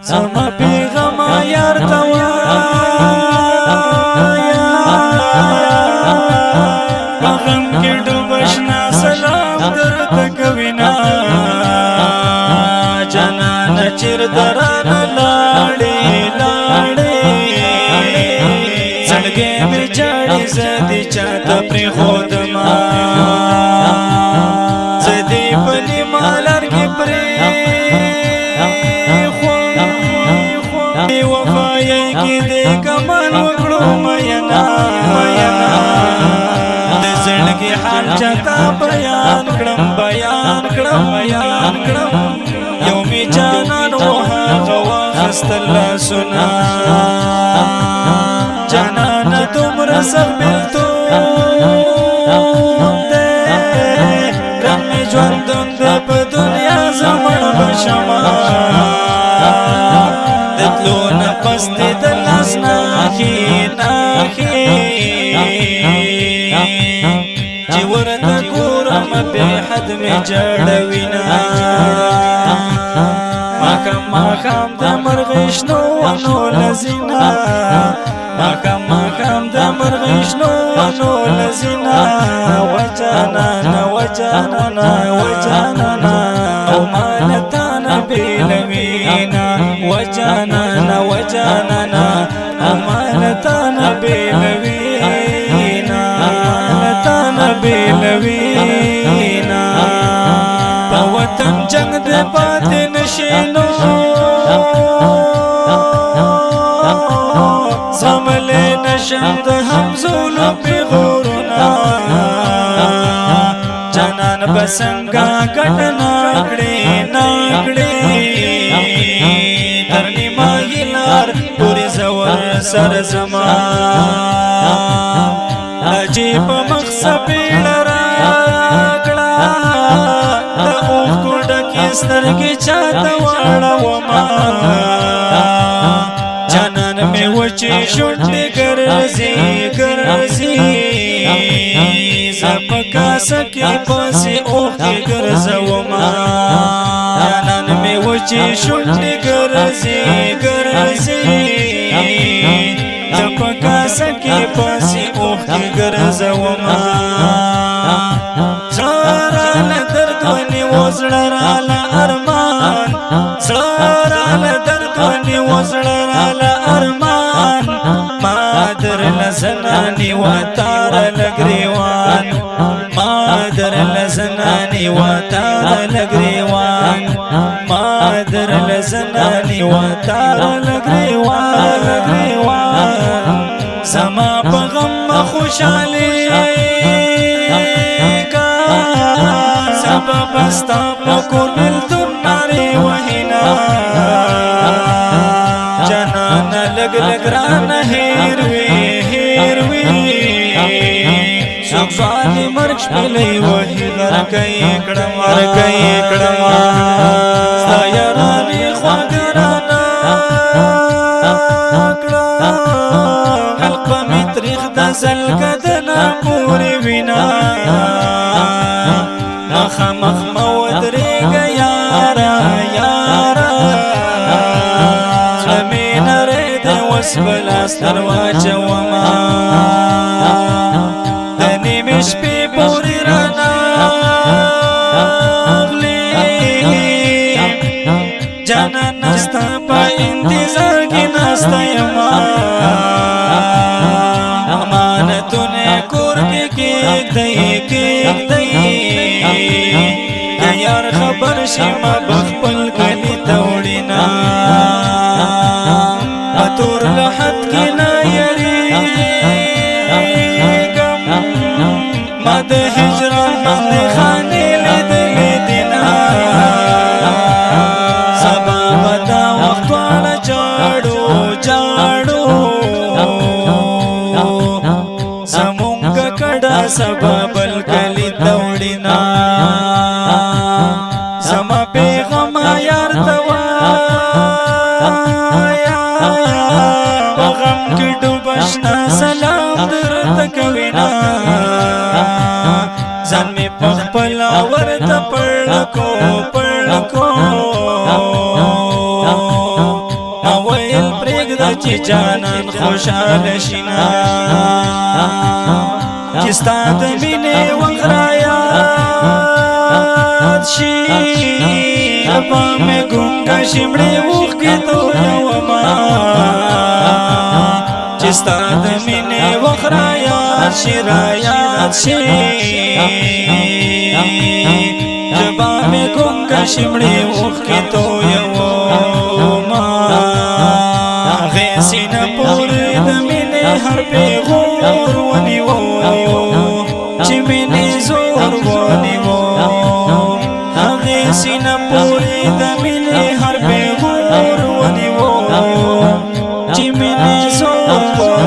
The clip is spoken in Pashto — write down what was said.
زما پیغام یار ته غم کې ډوب شنا سلام درته کوینا جانان چیرته رانه لاړې زړګی مې جاړي زه دې چاته پرېښودما زه دې په نیمه لار کې پرېښودم وفایۍ کې دې کمال وکړو مینا د زړګي حال چاته بیان کړم یو می جانان و هغه واخیستل لاسونه جانان دومره سخت بېلتون دی رنګ مې ژوندون دی په دنیا زه مړ به شمه د تلو نه پس دې د لاس ناخې چې ورته ګورم بې حد مې جړوینه ماښام د مرغۍ شنو ونو لزینه ماښام د مرغۍ شنو ونو لزینه وجانانا او مالتانه بېلوینه وجانانا او مالتانه بېلوینه په وطن جنگ دې پاتې نشي نو زغملی نشم د همزولو پیغورونه جانان به څنګه ګټه نکړې تر نیمایي لار پورې زه ورسره ځمه عجیب مخ څپېړه راکړه د اوښکو ډکې سترګې چاته واړومه جانان مې وچې شونډې ګرځي زه په کاسه کې پسې اوښکې ګرځومه جانان مې وچې شونډې ګرځي زه په کاسه کې پسې اوښکې ګرځومه زړه راله درد ونیو زړه راله ارمان زړه راله ارمان ما درله زنانې و تاره لګریوان زما په غم خوشحالېږه سبب ستا په کور بېلتون نارې وهینه جانانه لږ رانه هېر وي څوک ځواني مرګ شپېلۍ وهي غرقه یې کړم ستا یارانې خواږه رانه کړه حلق به مې تریخ د زلګدنه پورې وینه مخامخ مه ودرېږه یاره زړه مې نری دی اوس به لاس در واچومه د نیمې شپې پورې رانغلې جانانه ستا په انتظار کې ناسته یمه امانتونه کور کې کېږدئ د یار خبر شي ما به خپل کلي ته وړینه په تور لحد کې نه یریږم ما د هجران باندې خانې لیدلې دینه سبا به دا وخت واړه جاړو زمونږ کډه سبا بل کلي ته وړینه زما پیغام یار ته وایه په غم کې ډوب شنه سلام درته کوینه ځان مې په خپله ورته پړکو چې جانان خوشحال شینا چې ستا د مینې وخت رایاد شي ربا مې ګونګه شمړې اوښکې تویومه چې ستا د مینې وخت رایاد شي ربا مې ګونګه شمړې اوښکې تویومه هغې سینه پورې د مینې هر پیغور ونیو چې مینې زور ونیو هغې سینه پورې د مینې هر پیغور ونیو چې مینې زور